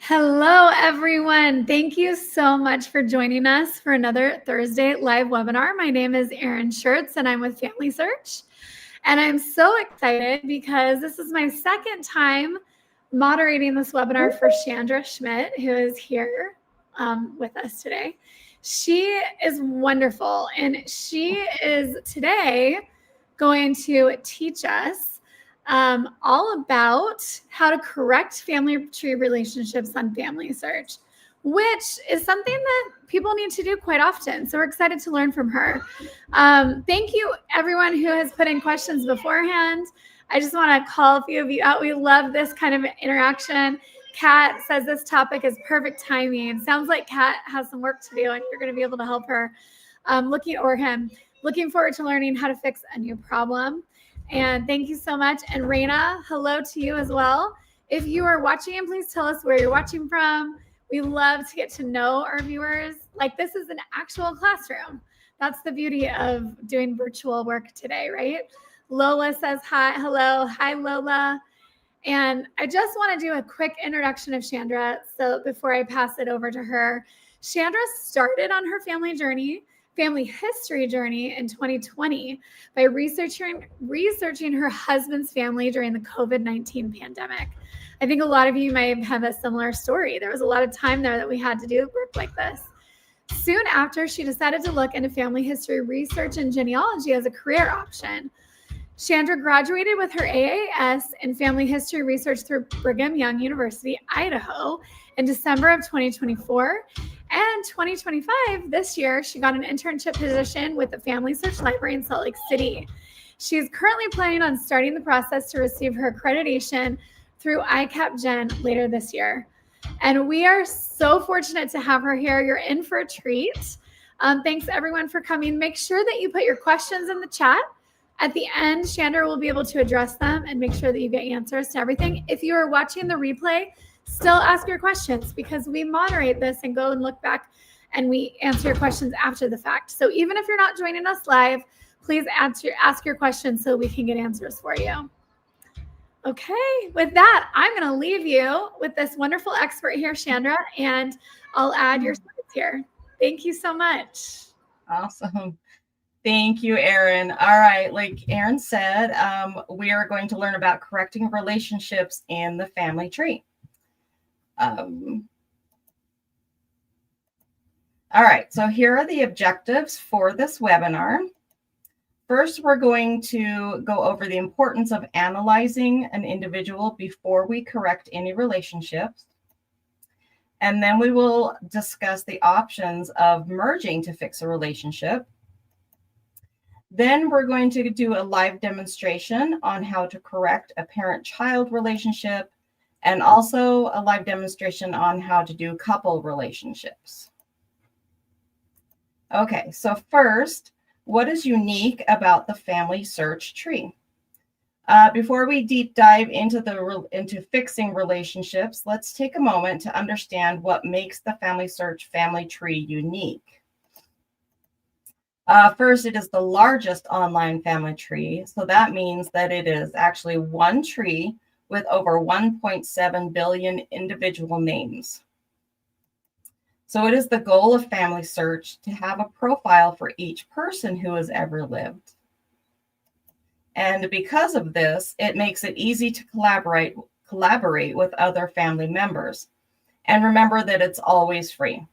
Hello, everyone. Thank you so much for joining us for another Thursday live webinar. My name is Erin Schertz, and I'm with FamilySearch. And I'm so excited because this is my second time moderating this webinar for Chandra Schmidt, who is here with us today. She is wonderful, and she is today going to teach us all about how to correct family tree relationships on FamilySearch, which is something that people need to do quite often. So we're excited to learn from her. Thank you, everyone who has put in questions beforehand. I just want to call a few of you out. We love this kind of interaction. Kat says this topic is perfect timing. Sounds like Kat has some work to do, and you're going to be able to help her looking forward to learning how to fix a new problem. And thank you so much. And Raina, hello to you as well. If you are watching, please tell us where you're watching from. We love to get to know our viewers. Like, this is an actual classroom. That's the beauty of doing virtual work today, right? Lola says hi, hello. Hi, Lola. And I just want to do a quick introduction of Chandra. So before I pass it over to her, Chandra started on her family history journey in 2020 by researching her husband's family during the COVID-19 pandemic. I think a lot of you might have a similar story. There was a lot of time there that we had to do work like this. Soon after, she decided to look into family history research and genealogy as a career option. Chandra graduated with her AAS in family history research through Brigham Young University, Idaho, in December of 2024. And 2025, this year, she got an internship position with the FamilySearch Library in Salt Lake City. She's currently planning on starting the process to receive her accreditation through ICAP Gen later this year. And we are so fortunate to have her here. You're in for a treat. Thanks, everyone, for coming. Make sure that you put your questions in the chat. At the end, Chandra will be able to address them and make sure that you get answers to everything. If you are watching the replay, still ask your questions, because we moderate this and go and look back and we answer your questions after the fact. So even if you're not joining us live, please ask your questions so we can get answers for you. Okay, with that, I'm going to leave you with this wonderful expert here, Chandra, and I'll add your slides here. Thank you so much. Awesome. Thank you, Erin. All right, like Erin said, we are going to learn about correcting relationships in the family tree. All right, so here are the objectives for this webinar. First, we're going to go over the importance of analyzing an individual before we correct any relationships. And then we will discuss the options of merging to fix a relationship. Then we're going to do a live demonstration on how to correct a parent-child relationship, and also a live demonstration on how to do couple relationships. Okay, so first, what is unique about the FamilySearch tree? Before we deep dive into fixing relationships, let's take a moment to understand what makes the FamilySearch family tree unique. First, it is the largest online family tree. So that means that it is actually one tree with over 1.7 billion individual names. So it is the goal of FamilySearch to have a profile for each person who has ever lived. And because of this, it makes it easy to collaborate with other family members. And remember that it's always free.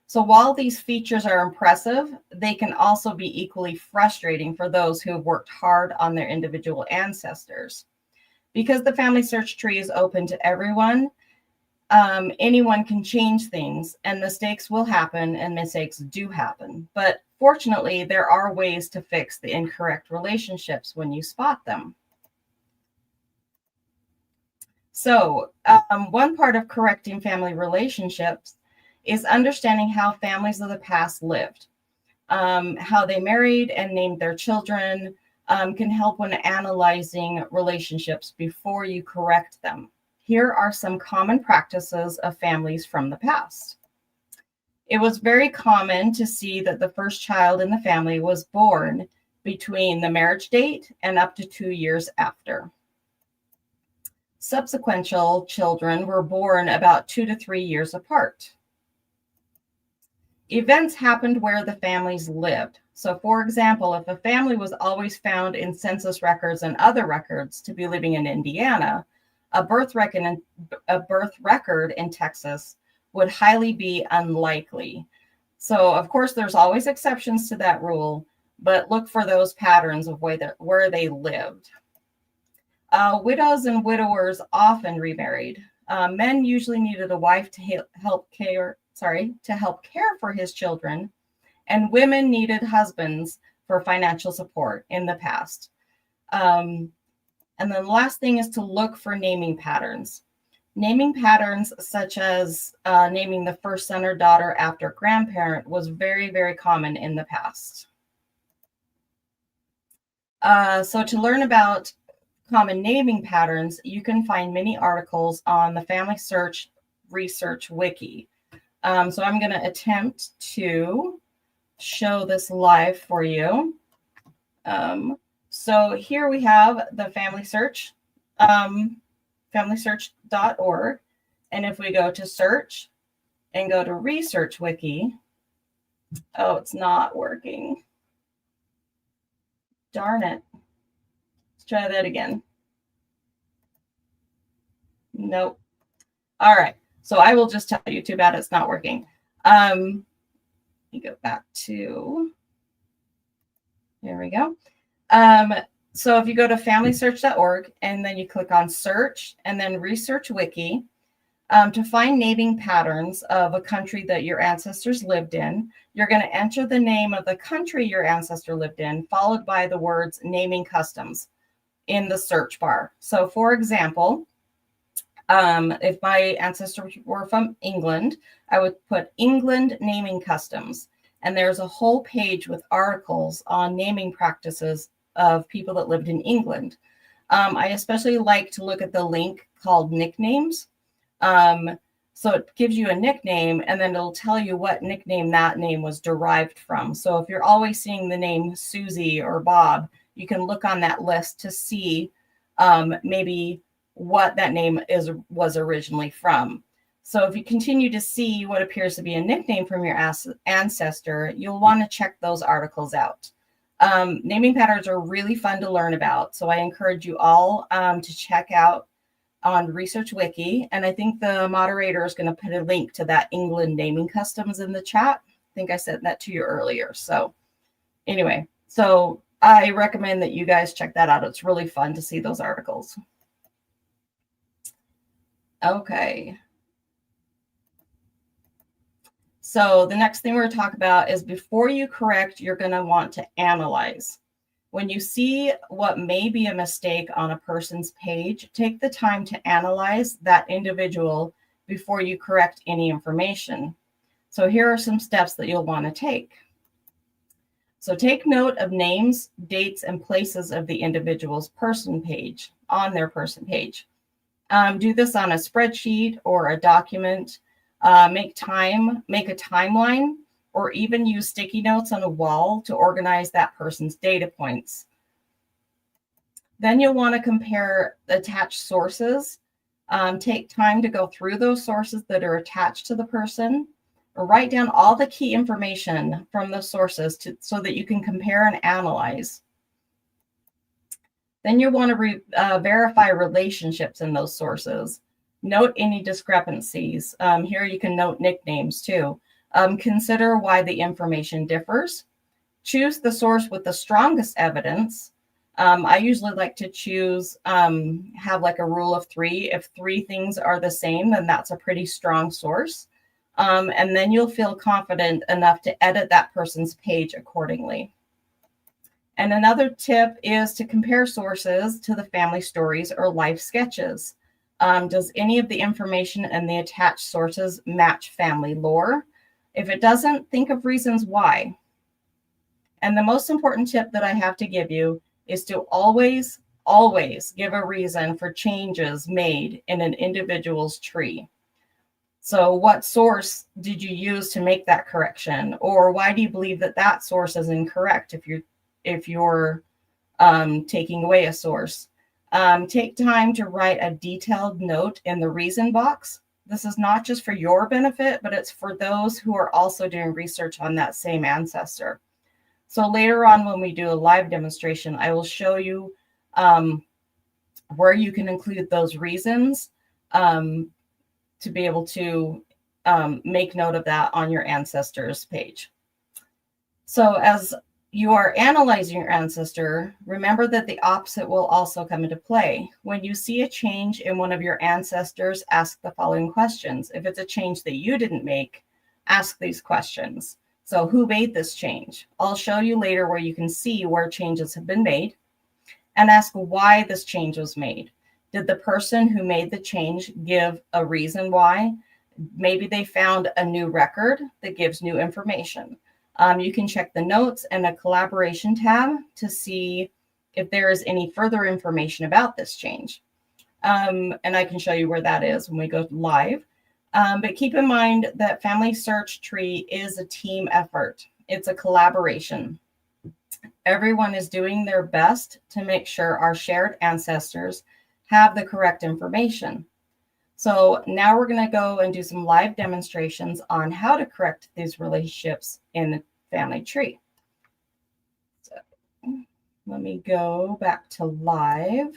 So while these features are impressive, they can also be equally frustrating for those who have worked hard on their individual ancestors. Because the FamilySearch tree is open to everyone, anyone can change things, and mistakes will happen, and mistakes do happen. But fortunately, there are ways to fix the incorrect relationships when you spot them. So one part of correcting family relationships is understanding how families of the past lived. How they married and named their children can help when analyzing relationships before you correct them. Here are some common practices of families from the past. It was very common to see that the first child in the family was born between the marriage date and up to 2 years after. Subsequent children were born about 2 to 3 years apart. Events happened where the families lived. So, for example, if a family was always found in census records and other records to be living in Indiana, a birth record in Texas would highly be unlikely. So, of course, there's always exceptions to that rule, but look for those patterns of where they lived. Widows and widowers often remarried. Men usually needed a wife to help care for his children, and women needed husbands for financial support in the past. And then the last thing is to look for naming patterns. Naming patterns such as naming the first son or daughter after grandparent was very, very common in the past. So to learn about common naming patterns, you can find many articles on the FamilySearch Research Wiki. So I'm going to attempt to show this live for you. So here we have the FamilySearch, FamilySearch.org. And if we go to search and go to Research Wiki, oh, it's not working. Darn it. Let's try that again. Nope. All right. So I will just tell you, too bad it's not working. Let me go back to, there we go. So if you go to FamilySearch.org and then you click on search and then Research Wiki, to find naming patterns of a country that your ancestors lived in, you're going to enter the name of the country your ancestor lived in, followed by the words naming customs in the search bar. So for example, if my ancestors were from England, I would put England naming customs. And there's a whole page with articles on naming practices of people that lived in England. I especially like to look at the link called nicknames. So it gives you a nickname and then it'll tell you what nickname that name was derived from. So if you're always seeing the name Susie or Bob, you can look on that list to see maybe what that name was originally from. So if you continue to see what appears to be a nickname from your ancestor, you'll want to check those articles out. Naming patterns are really fun to learn about. So I encourage you all to check out on Research Wiki. And I think the moderator is going to put a link to that England naming customs in the chat. I think I said that to you earlier. So anyway, so I recommend that you guys check that out. It's really fun to see those articles. Okay. So the next thing we're going to talk about is before you correct, you're going to want to analyze. When you see what may be a mistake on a person's page, take the time to analyze that individual before you correct any information. So here are some steps that you'll want to take. So take note of names, dates, and places of the individual's person page, on their person page. Do this on a spreadsheet or a document. Make a timeline, or even use sticky notes on a wall to organize that person's data points. Then you'll want to compare attached sources. Take time to go through those sources that are attached to the person, or write down all the key information from those sources so that you can compare and analyze. Then you want to verify relationships in those sources. Note any discrepancies. Here you can note nicknames too. Consider why the information differs. Choose the source with the strongest evidence. I usually like to choose, have like a rule of 3. If 3 things are the same, then that's a pretty strong source. And then you'll feel confident enough to edit that person's page accordingly. And another tip is to compare sources to the family stories or life sketches. Does any of the information and the attached sources match family lore? If it doesn't, think of reasons why. And the most important tip that I have to give you is to always, always give a reason for changes made in an individual's tree. So what source did you use to make that correction? Or why do you believe that that source is incorrect if you're taking away a source? Take time to write a detailed note in the reason box. This is not just for your benefit, but it's for those who are also doing research on that same ancestor. So later on, when we do a live demonstration, I will show you where you can include those reasons to be able to make note of that on your ancestors page. So as you are analyzing your ancestor, remember that the opposite will also come into play. When you see a change in one of your ancestors, ask the following questions. If it's a change that you didn't make, ask these questions. So who made this change? I'll show you later where you can see where changes have been made, and ask why this change was made. Did the person who made the change give a reason why? Maybe they found a new record that gives new information. You can check the notes and a collaboration tab to see if there is any further information about this change. And I can show you where that is when we go live. But keep in mind that FamilySearch tree is a team effort. It's a collaboration. Everyone is doing their best to make sure our shared ancestors have the correct information. So now we're going to go and do some live demonstrations on how to correct these relationships in the family tree. So let me go back to live.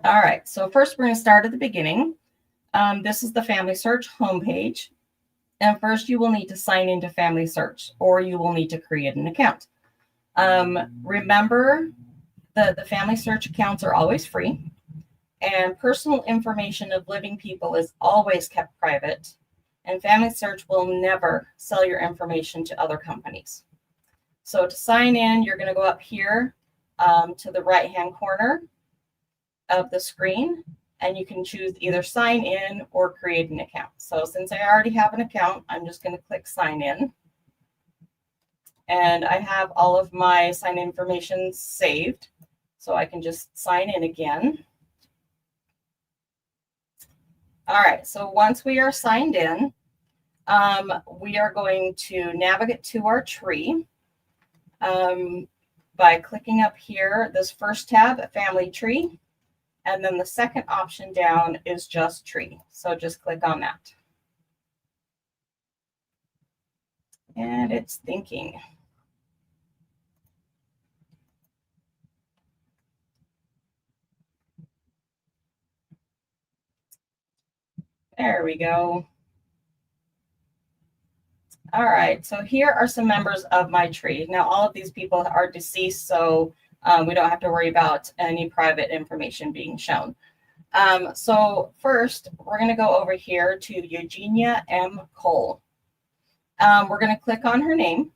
All right, so first we're going to start at the beginning. This is the FamilySearch homepage. And first you will need to sign into FamilySearch, or you will need to create an account. Remember that the FamilySearch accounts are always free, and personal information of living people is always kept private, and FamilySearch will never sell your information to other companies. So to sign in, you're going to go up here to the right-hand corner of the screen, and you can choose either sign in or create an account. So since I already have an account, I'm just going to click sign in. And I have all of my sign information saved, so I can just sign in again. All right, so once we are signed in, we are going to navigate to our tree by clicking up here, this first tab, Family Tree. And then the second option down is just tree. So just click on that. And it's thinking. There we go. All right, so here are some members of my tree. Now, all of these people are deceased, so we don't have to worry about any private information being shown. So first, we're going to go over here to Eugenia M. Cole. We're going to click on her name,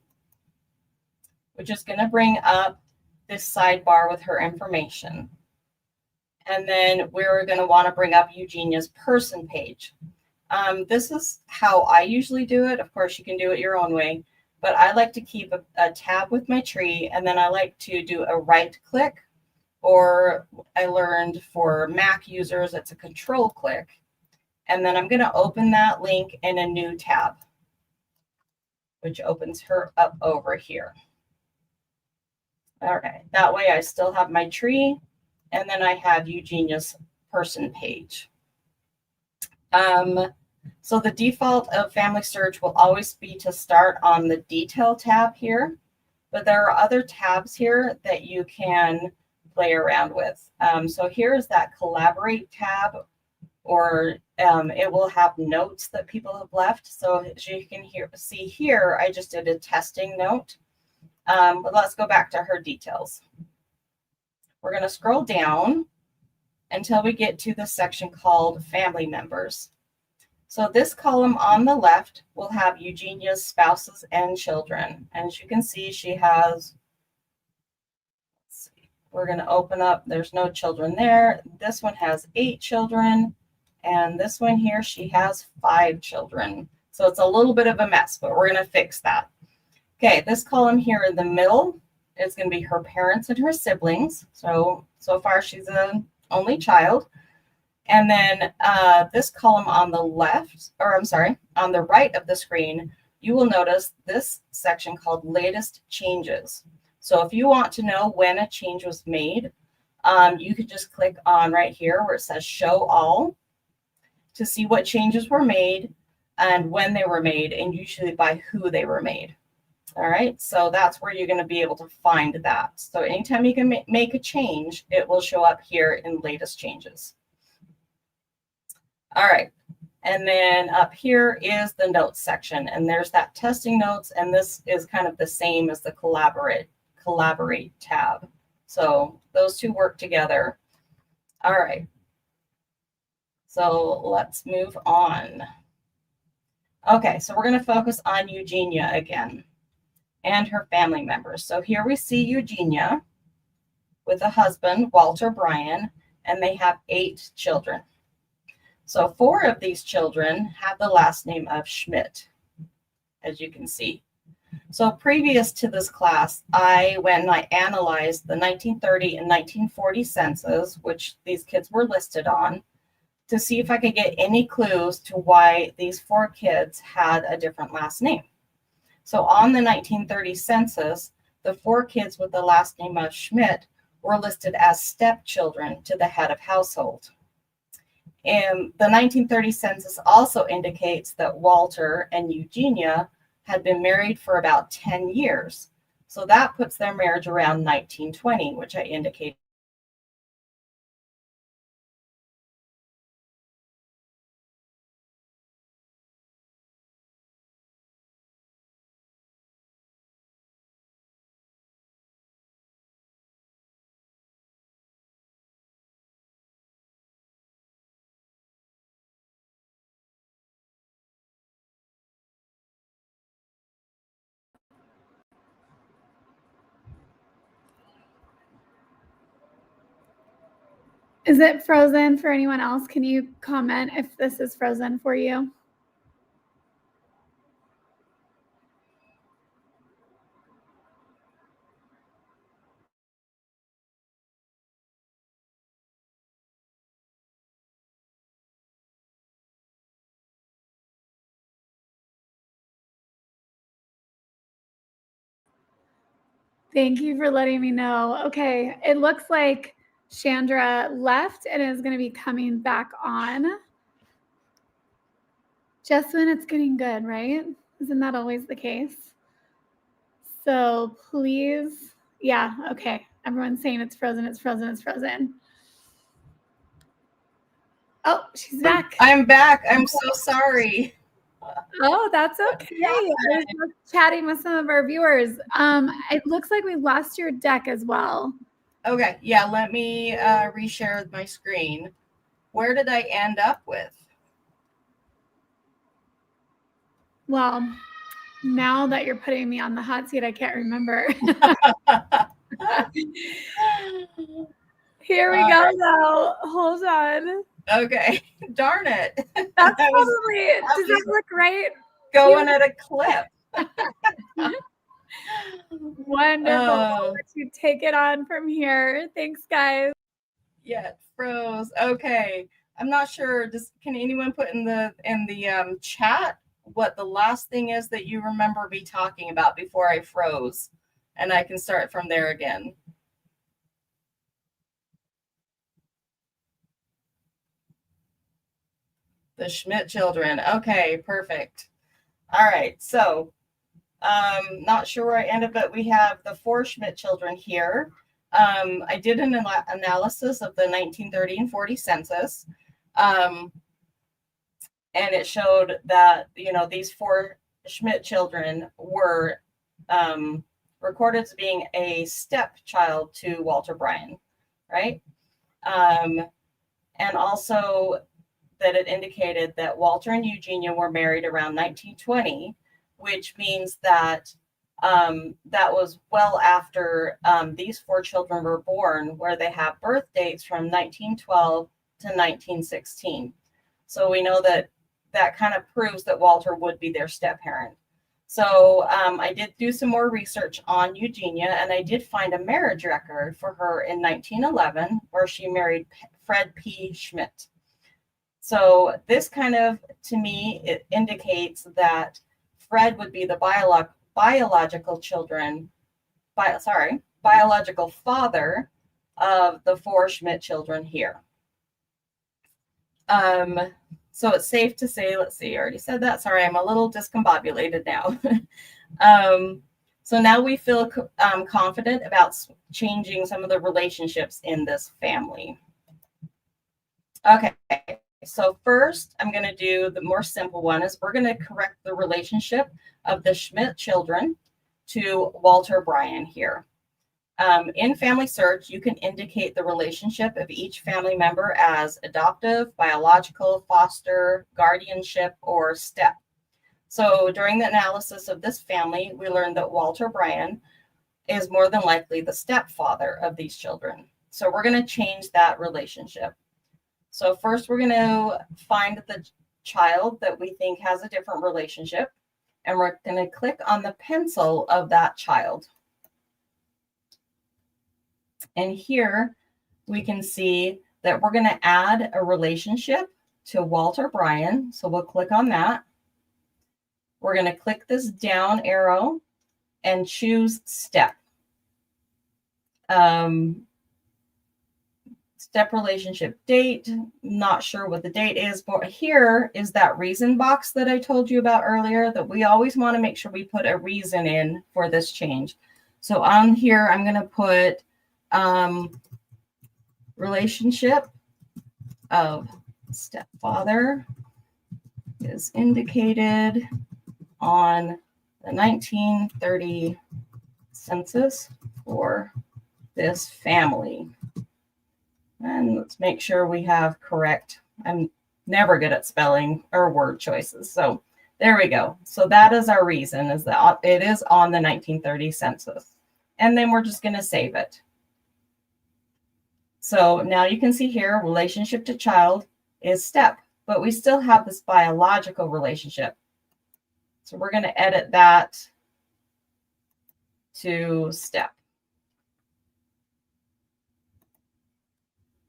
which is going to bring up this sidebar with her information. And then we're going to want to bring up Eugenia's person page. This is how I usually do it. Of course, you can do it your own way, but I like to keep a tab with my tree, and then I like to do a right click, or I learned for Mac users, it's a control click. And then I'm going to open that link in a new tab, which opens her up over here. All right, that way I still have my tree, and then I have Eugenia's person page. So the default of FamilySearch will always be to start on the Detail tab here, but there are other tabs here that you can play around with. So here's that Collaborate tab, or it will have notes that people have left. So as you can see here, I just did a testing note. But let's go back to her details. We're going to scroll down until we get to the section called Family Members. So this column on the left will have Eugenia's spouses and children. And as you can see, she has, let's see, we're going to open up, there's no children there. This one has 8 children. And this one here, she has 5 children. So it's a little bit of a mess, but we're going to fix that. Okay, this column here in the middle is going to be her parents and her siblings. So far she's an only child. And then this column on the left, or I'm sorry, on the right of the screen you will notice this section called latest changes. So if you want to know when a change was made, you could just click on right here where it says show all to see what changes were made and when they were made, and usually by who they were made. All right, so that's where you're going to be able to find that. So anytime you can make a change, it will show up here in latest changes. All right, and then up here is the notes section, and there's that testing notes, and this is kind of the same as the collaborate tab. So those two work together. All right, so let's move on. Okay, so we're going to focus on Eugenia again and her family members. So here we see Eugenia with a husband, Walter Bryan, and they have 8 children. So 4 of these children have the last name of Schmidt, as you can see. So previous to this class, I went and I analyzed the 1930 and 1940 census, which these kids were listed on, to see if I could get any clues to why these 4 kids had a different last name. So on the 1930 census, the 4 kids with the last name of Schmidt were listed as stepchildren to the head of household. And the 1930 census also indicates that Walter and Eugenia had been married for about 10 years. So that puts their marriage around 1920, which I indicated. Is it frozen for anyone else? Can you comment if this is frozen for you? Thank you for letting me know. Okay, it looks like Chandra left and is going to be coming back on. Just when it's getting good, right? Isn't that always the case? So please, yeah, okay. Everyone's saying it's frozen, it's frozen, it's frozen. Oh, she's back. I'm back. I'm so sorry. Oh, that's okay. I was just chatting with some of our viewers. It looks like we lost your deck as well. Okay, yeah, let me reshare my screen. Where did I end up with? Well, now that you're putting me on the hot seat, I can't remember. Here we go, though. Hold on. Okay, darn it. That's probably, does that look right? Going at a clip. Wonderful. I'll let you take it on from here. Thanks, guys. Yeah, it froze. Okay. I'm not sure. Can anyone put in the chat what the last thing is that you remember me talking about before I froze? And I can start from there again. The Schmidt children. Okay, perfect. All right. So not sure where I ended, but we have the 4 Schmidt children here. I did an analysis of the 1930 and 40 census. And it showed that, these 4 Schmidt children were recorded as being a stepchild to Walter Bryan, right? And also that it indicated that Walter and Eugenia were married around 1920, which means that that was well after these 4 children were born, where they have birth dates from 1912 to 1916. So we know that kind of proves that Walter would be their step-parent. So I did do some more research on Eugenia, and I did find a marriage record for her in 1911, where she married Fred P. Schmidt. So this kind of, to me, it indicates that Fred would be the biological biological father of the 4 Schmidt children here. So it's safe to say, let's see, I already said that. Sorry, I'm a little discombobulated now. So now we feel confident about changing some of the relationships in this family. Okay, so first I'm going to do the more simple one is we're going to correct the relationship of the Schmidt children to Walter Bryan here. In FamilySearch, you can indicate the relationship of each family member as adoptive, biological, foster, guardianship, or step. So during the analysis of this family, we learned that Walter Bryan is more than likely the stepfather of these children. So we're going to change that relationship. So first, we're going to find the child that we think has a different relationship, and we're going to click on the pencil of that child. And here we can see that we're going to add a relationship to Walter Bryan. So we'll click on that. We're going to click this down arrow and choose step. Step relationship date. Not sure what the date is, but here is that reason box that I told you about earlier, that we always want to make sure we put a reason in for this change. So on here, I'm going to put relationship of stepfather is indicated on the 1930 census for this family. And let's make sure we have correct. I'm never good at spelling or word choices. So there we go. So that is our reason, is that it is on the 1930 census. And then we're just going to save it. So now you can see here, relationship to child is step, but we still have this biological relationship. So we're going to edit that to step.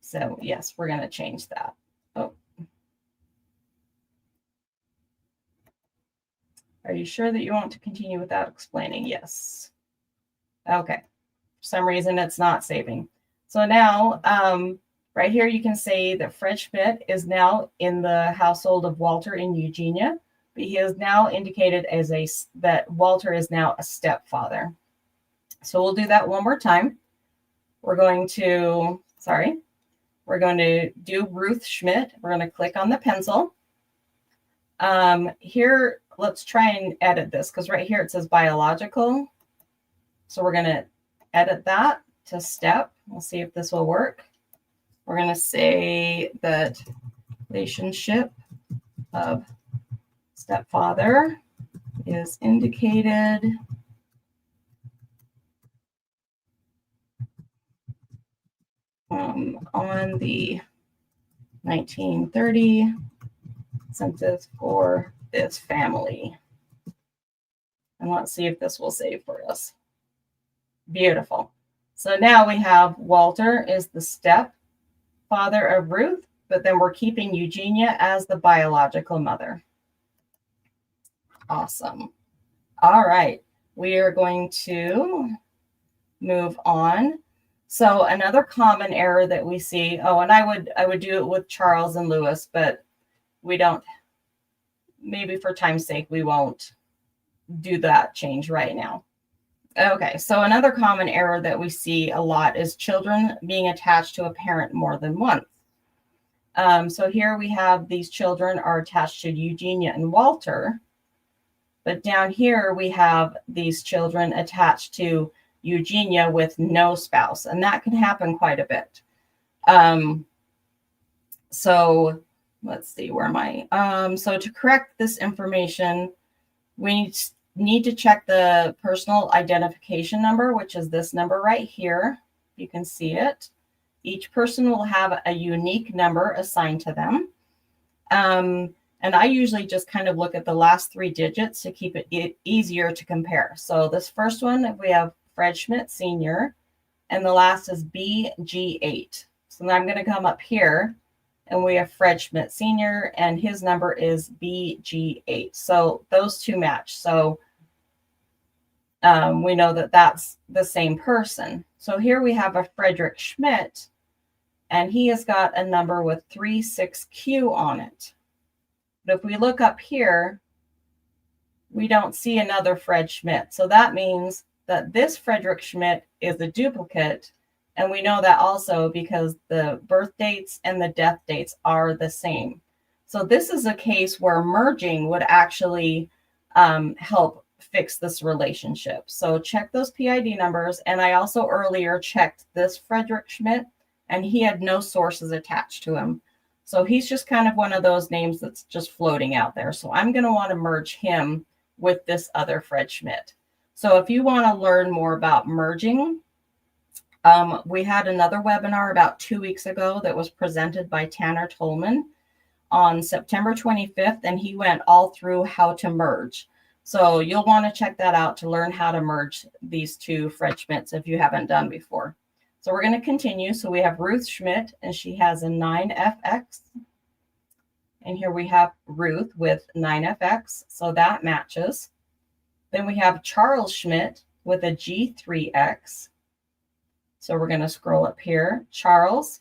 So yes, we're going to change that. Oh. Are you sure that you want to continue without explaining? Yes. Okay. For some reason, it's not saving. So now, right here, you can say that Fred Schmidt is now in the household of Walter and Eugenia, but he is now indicated as that Walter is now a stepfather. So we'll do that one more time. We're going to do Ruth Schmidt. We're going to click on the pencil. Here, let's try and edit this, because right here it says biological. So we're going to edit that to step. We'll see if this will work. We're going to say that relationship of stepfather is indicated on the 1930 census for this family. And let's see if this will save for us. Beautiful. So now we have Walter is the stepfather of Ruth, but then we're keeping Eugenia as the biological mother. Awesome. All right. We are going to move on. So another common error that we see, and I would do it with Charles and Lewis, but we don't, maybe for time's sake, we won't do that change right now. Okay, so another common error that we see a lot is children being attached to a parent more than once. So here we have these children are attached to Eugenia and Walter, but down here we have these children attached to Eugenia with no spouse, and that can happen quite a bit. So let's see, where am I? So to correct this information, we need to check the personal identification number, which is this number right here. You can see it. Each person will have a unique number assigned to them. And I usually just kind of look at the last 3 digits to keep it easier to compare. So this first one, we have Fred Schmidt Sr., and the last is BG8. So now I'm going to come up here And we have Fred Schmidt Sr., and his number is BG8. So those two match. So we know that that's the same person. So here we have a Frederick Schmidt, and he has got a number with 36Q on it. But if we look up here, we don't see another Fred Schmidt. So that means that this Frederick Schmidt is a duplicate. And we know that also because the birth dates and the death dates are the same. So this is a case where merging would actually help fix this relationship. So check those PID numbers. And I also earlier checked this Frederick Schmidt, and he had no sources attached to him. So he's just kind of one of those names that's just floating out there. So I'm going to want to merge him with this other Fred Schmidt. So if you want to learn more about merging, we had another webinar about 2 weeks ago that was presented by Tanner Tolman on September 25th, and he went all through how to merge. So you'll want to check that out to learn how to merge these two Fred Schmidts if you haven't done before. So we're going to continue. So we have Ruth Schmidt, and she has a 9FX. And here we have Ruth with 9FX, so that matches. Then we have Charles Schmidt with a G3X. So we're going to scroll up here. Charles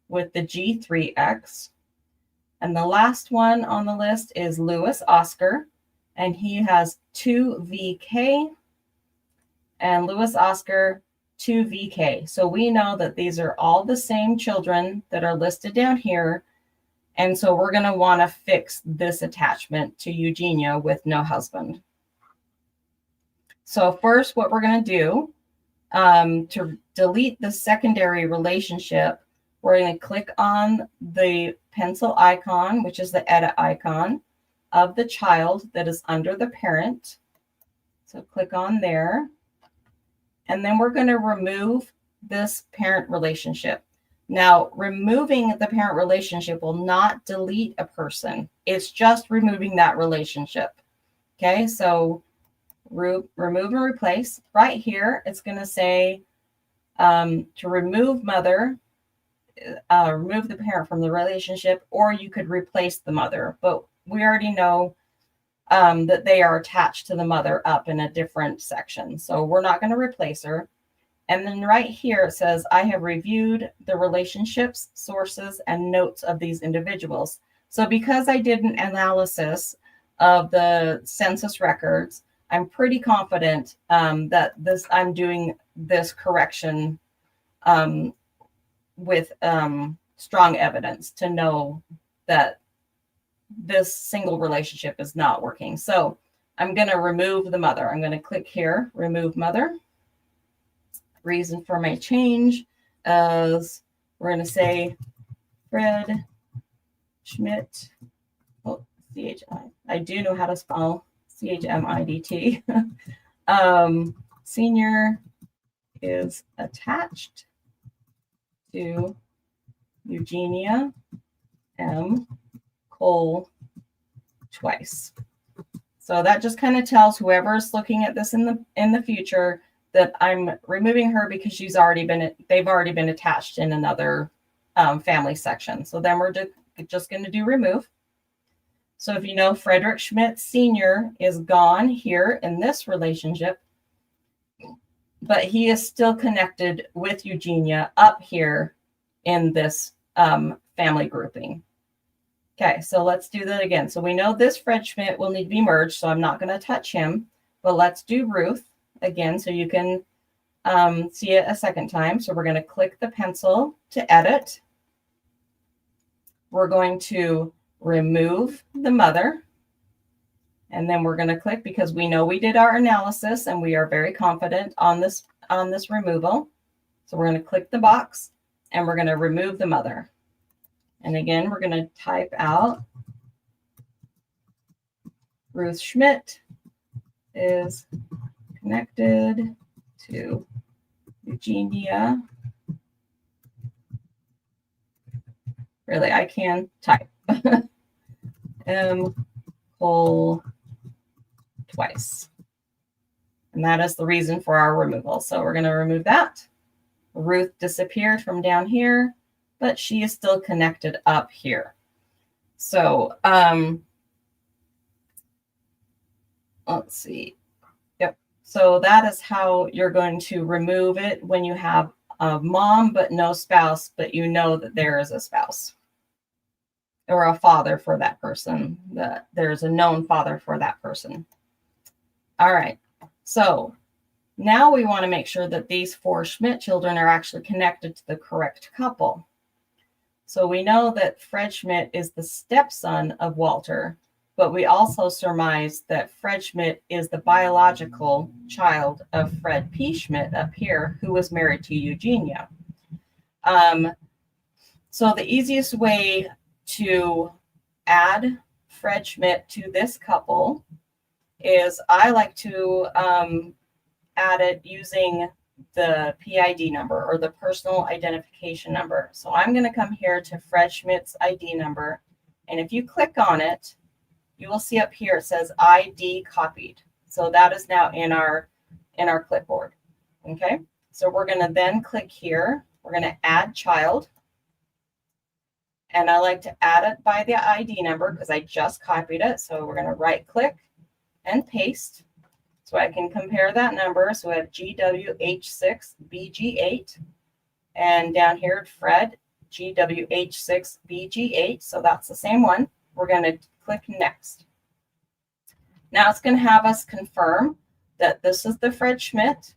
with the G3X. And the last one on the list is Louis Oscar, and he has 2VK, and Louis Oscar 2VK. So we know that these are all the same children that are listed down here. And so we're going to want to fix this attachment to Eugenia with no husband. So first, what we're going to do to delete the secondary relationship, we're going to click on the pencil icon, which is the edit icon of the child that is under the parent. So click on there. And then we're going to remove this parent relationship. Now, removing the parent relationship will not delete a person. It's just removing that relationship. Okay, so remove and replace. Right here, it's going to say to remove mother, remove the parent from the relationship, or you could replace the mother. But we already know that they are attached to the mother up in a different section. So we're not going to replace her. And then right here, it says, I have reviewed the relationships, sources, and notes of these individuals. So because I did an analysis of the census records, I'm pretty confident that I'm doing this correction with strong evidence to know that this single relationship is not working. So I'm going to remove the mother. I'm going to click here, remove mother. Reason for my change is we're going to say Fred Schmidt. Oh, CHI. I do know how to spell CHMIDT. Senior is attached to Eugenia M. Cole twice. So that just kind of tells whoever's looking at this in the future that I'm removing her because they've already been attached in another family section. So then we're just going to do remove. So if you know Frederick Schmidt Sr. is gone here in this relationship, but he is still connected with Eugenia up here in this family grouping. Okay, so let's do that again. So we know this Fred Schmidt will need to be merged, so I'm not going to touch him, but let's do Ruth again so you can see it a second time. So we're going to click the pencil to edit. We're going to remove the mother, and then we're going to click because we know we did our analysis and we are very confident on this removal. So we're going to click the box and we're going to remove the mother. And again, we're going to type out Ruth Schmidt is connected to Eugenia. Really, I can type. M. Cole twice. And that is the reason for our removal. So we're going to remove that. Ruth disappeared from down here, but she is still connected up here. So let's see. Yep. So that is how you're going to remove it when you have a mom but no spouse, but you know that there is a spouse or a father for that person, that there's a known father for that person. All right. So now we want to make sure that these 4 Schmidt children are actually connected to the correct couple. So we know that Fred Schmidt is the stepson of Walter, but we also surmise that Fred Schmidt is the biological child of Fred P. Schmidt up here, who was married to Eugenia. So the easiest way to add Fred Schmidt to this couple is I like to add it using the PID number, or the personal identification number. So I'm going to come here to Fred Schmidt's ID number. And if you click on it, you will see up here, it says ID copied. So that is now in our clipboard. Okay. So we're going to then click here. We're going to add child. And I like to add it by the ID number because I just copied it. So we're going to right click and paste. So I can compare that number. So we have GWH6BG8. And down here, Fred, GWH6BG8. So that's the same one. We're going to click next. Now it's going to have us confirm that this is the Fred Schmidt.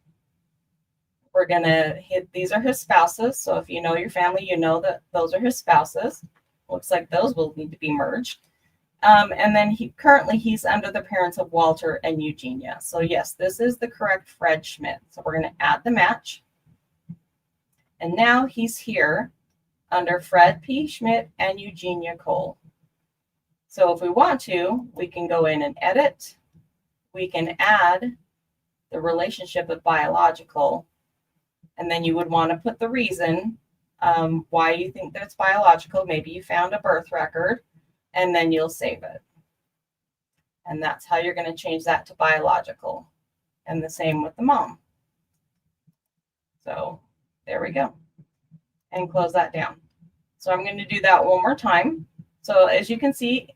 We're going to hit, these are his spouses. So if you know your family, you know that those are his spouses. Looks like those will need to be merged. And then he's under the parents of Walter and Eugenia. So yes, this is the correct Fred Schmidt. So we're going to add the match. And now he's here under Fred P. Schmidt and Eugenia Cole. So if we want to, we can go in and edit. We can add the relationship of biological. And then you would want to put the reason why you think that it's biological. Maybe you found a birth record. And then you'll save it. And that's how you're going to change that to biological. And the same with the mom. So there we go. And close that down. So I'm going to do that one more time. So as you can see,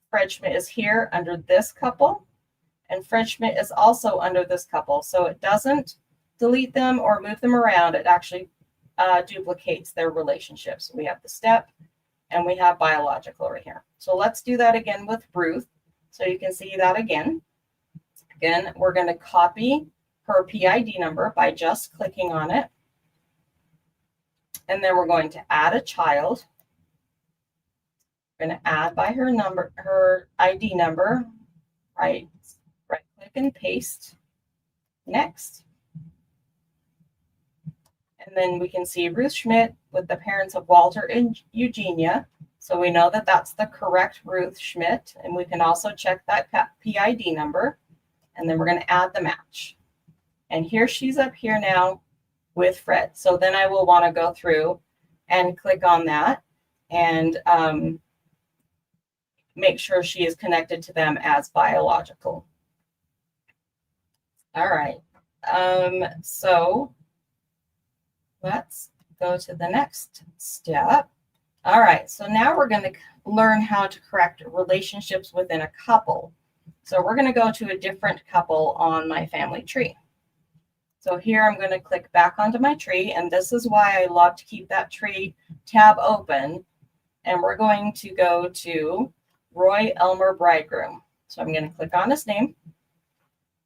Fred Schmidt is here under this couple. And Fred Schmidt is also under this couple. So it doesn't delete them or move them around. It actually duplicates their relationships. We have the step. And we have biological right here. So let's do that again with Ruth. So you can see that again. Again, we're going to copy her PID number by just clicking on it. And then we're going to add a child. We're going to add by her ID number. Right click and paste. Next. And then we can see Ruth Schmidt with the parents of Walter and Eugenia. So we know that that's the correct Ruth Schmidt. And we can also check that PID number. And then we're going to add the match. And here she's up here now with Fred. So then I will want to go through and click on that and make sure she is connected to them as biological. All right. So let's go to the next step. All right, so now we're going to learn how to correct relationships within a couple. So we're going to go to a different couple on my family tree. So here I'm going to click back onto my tree, and this is why I love to keep that tree tab open. And we're going to go to Roy Elmer Bridegroom. So I'm going to click on his name,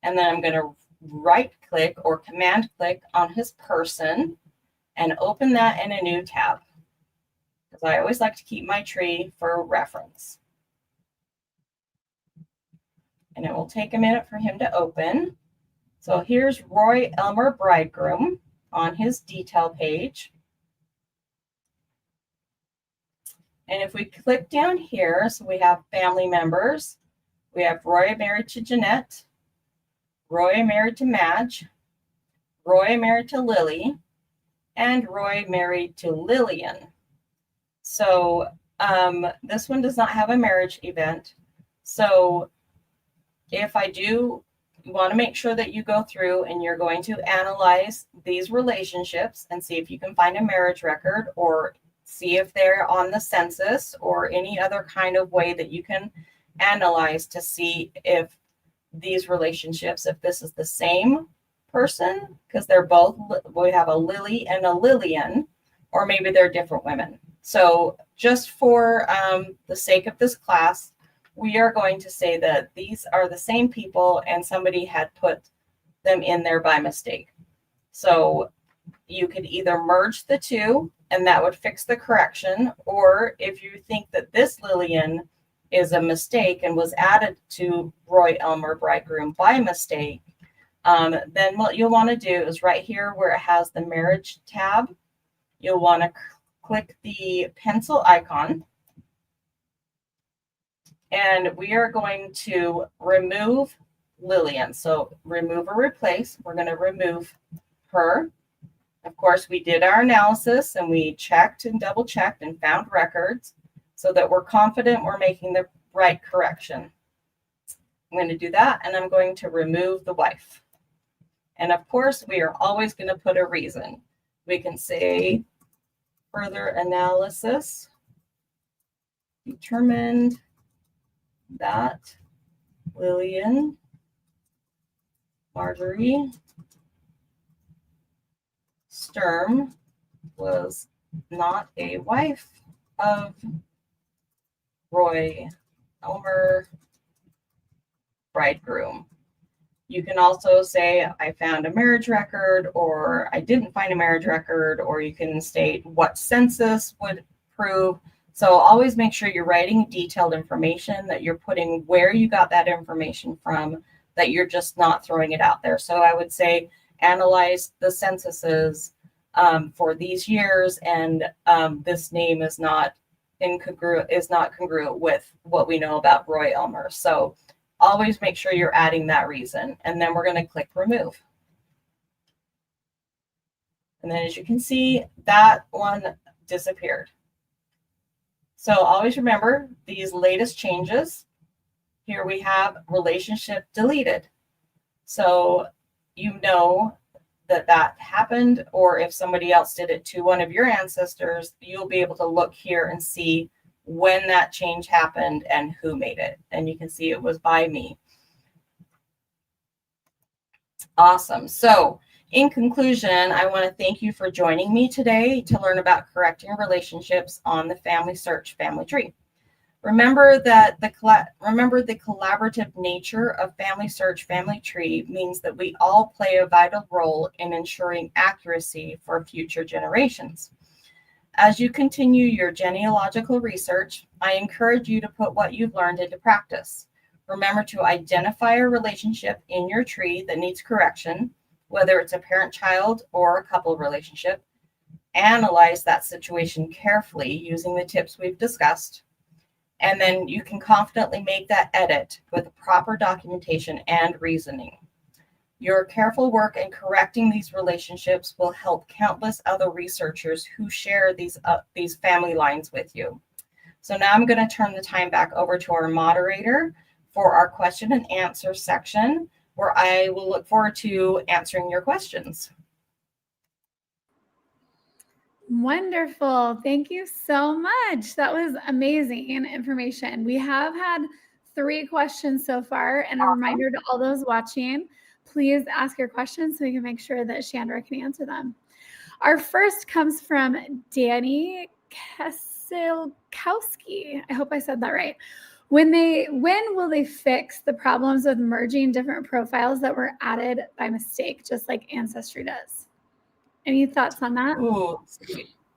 and then I'm going to right click or command click on his person and open that in a new tab. Because I always like to keep my tree for reference. And it will take a minute for him to open. So here's Roy Elmer Bridegroom on his detail page. And if we click down here, so we have family members. We have Roy married to Jeanette, Roy married to Madge, Roy married to Lily, and Roy married to Lillian. So this one does not have a marriage event. So if I do, you want to make sure that you go through and you're going to analyze these relationships and see if you can find a marriage record or see if they're on the census or any other kind of way that you can analyze to see if these relationships, if this is the same person, because they're both, we have a Lily and a Lillian, or maybe they're different women. So just for the sake of this class, we are going to say that these are the same people and somebody had put them in there by mistake. So you could either merge the two and that would fix the correction, or if you think that this Lillian is a mistake and was added to Roy Elmer Bridegroom by mistake, then what you'll want to do is right here where it has the marriage tab, you'll want to click the pencil icon, and we are going to remove Lillian. So remove or replace, we're going to remove her. Of course, we did our analysis and we checked and double checked and found records so that we're confident we're making the right correction. I'm going to do that, and I'm going to remove the wife. And of course, we are always going to put a reason. We can say further analysis determined that Lillian Marjorie Sturm was not a wife of Roy Elmer Bridegroom. You can also say, I found a marriage record, or I didn't find a marriage record, or you can state what census would prove. So always make sure you're writing detailed information, that you're putting where you got that information from, that you're just not throwing it out there. So I would say analyze the censuses for these years, and this name is not congruent with what we know about Roy Elmer. So always make sure you're adding that reason, and then we're going to click remove. And then as you can see, that one disappeared. So always remember these latest changes. Here we have relationship deleted. So you know that that happened, or if somebody else did it to one of your ancestors, you'll be able to look here and see when that change happened and who made it. And you can see it was by me. Awesome. So in conclusion, I want to thank you for joining me today to learn about correcting relationships on the FamilySearch family tree. Remember that the collaborative nature of FamilySearch family tree means that we all play a vital role in ensuring accuracy for future generations. As you continue your genealogical research, I encourage you to put what you've learned into practice. Remember to identify a relationship in your tree that needs correction, whether it's a parent-child or a couple relationship. Analyze that situation carefully using the tips we've discussed, and then you can confidently make that edit with proper documentation and reasoning. Your careful work in correcting these relationships will help countless other researchers who share these family lines with you. So now I'm going to turn the time back over to our moderator for our question and answer section, where I will look forward to answering your questions. Wonderful. Thank you so much. That was amazing information. We have had 3 questions so far, and a reminder to all those watching, please ask your questions so we can make sure that Chandra can answer them. Our first comes from Danny Kasilkowski. I hope I said that right. When will they fix the problems with merging different profiles that were added by mistake, just like Ancestry does? Any thoughts on that? Ooh,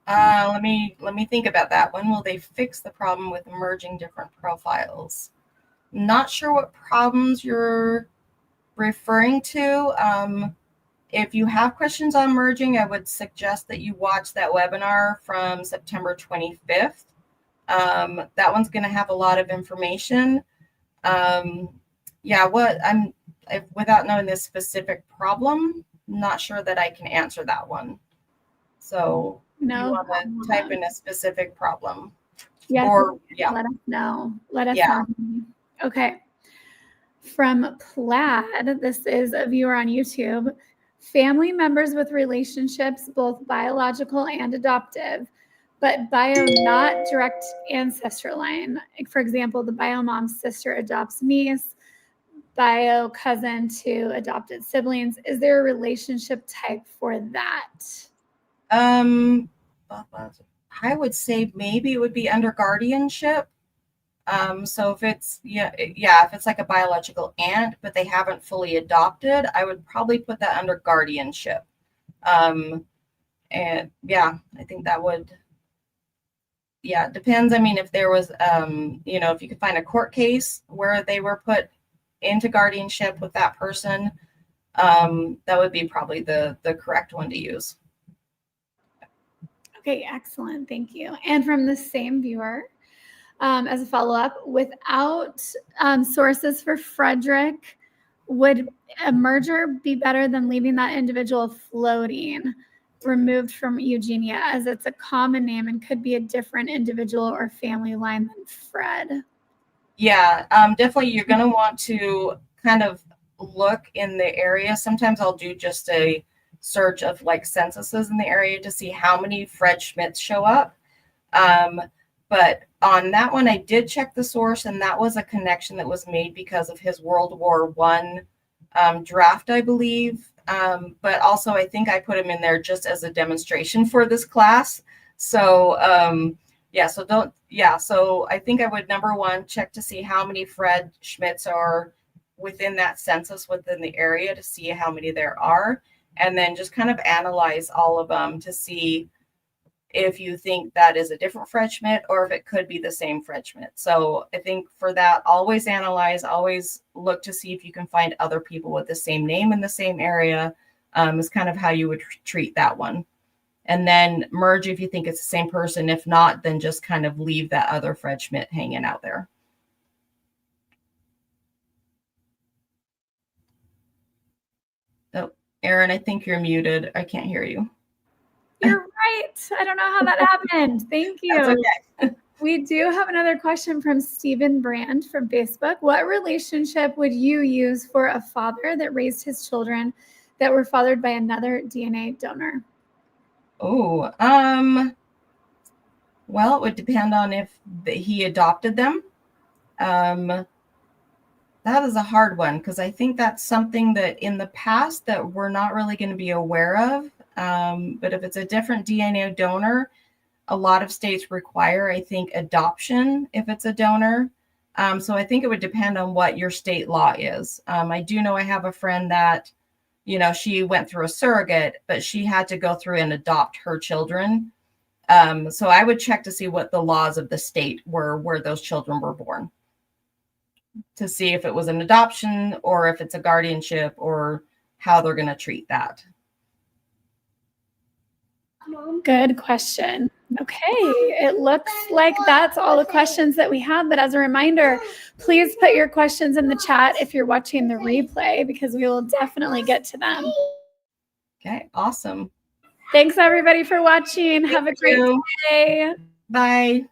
let me think about that. When will they fix the problem with merging different profiles? Not sure what problems you're referring to. If you have questions on merging, I would suggest that you watch that webinar from September 25th. That one's going to have a lot of information. Without knowing this specific problem, not sure that I can answer that one. So you want to type in a specific problem. Yes. Or, yeah. Let us know. Know. Okay. From Plaid, this is a viewer on YouTube. Family members with relationships, both biological and adoptive, but bio not direct ancestral line. Like, for example, the bio mom's sister adopts niece, bio cousin to adopted siblings. Is there a relationship type for that? I would say maybe it would be under guardianship. So if it's if it's like a biological aunt, but they haven't fully adopted, I would probably put that under guardianship. And yeah, I think that would, it depends. I mean, if there was, if you could find a court case where they were put into guardianship with that person, that would be probably the correct one to use. Okay, excellent. Thank you. And from the same viewer, as a follow-up, without sources for Frederick, would a merger be better than leaving that individual floating, removed from Eugenia, as it's a common name and could be a different individual or family line than Fred? Yeah, definitely you're going to want to kind of look in the area. Sometimes I'll do just a search of like censuses in the area to see how many Fred Schmidts show up. But on that one, I did check the source, and that was a connection that was made because of his World War I draft, I believe. But also, I think I put him in there just as a demonstration for this class. So, so I think I would, number one, check to see how many Fred Schmidts are within that census within the area to see how many there are. And then just kind of analyze all of them to see if you think that is a different Fred Schmidt or if it could be the same Fred Schmidt. So I think for that, always analyze, always look to see if you can find other people with the same name in the same area, is kind of how you would treat that one. And then merge if you think it's the same person. If not, then just kind of leave that other Fred Schmidt hanging out there. Oh, Erin, I think you're muted. I can't hear you. You're right. I don't know how that happened. Thank you. That's okay. We do have another question from Stephen Brand from Facebook. What relationship would you use for a father that raised his children that were fathered by another DNA donor? Oh, well, it would depend on if he adopted them. That is a hard one because I think that's something that in the past that we're not really going to be aware of. But if it's a different DNA donor, a lot of states require, I think, adoption if it's a donor. So I think it would depend on what your state law is. I do know I have a friend that, she went through a surrogate, but she had to go through and adopt her children. So I would check to see what the laws of the state were where those children were born, to see if it was an adoption or if it's a guardianship or how they're going to treat that. Good question. Okay, it looks like that's all the questions that we have. But as a reminder, please put your questions in the chat if you're watching the replay, because we will definitely get to them. Okay, awesome. Thanks everybody for watching. Have a great day. Bye.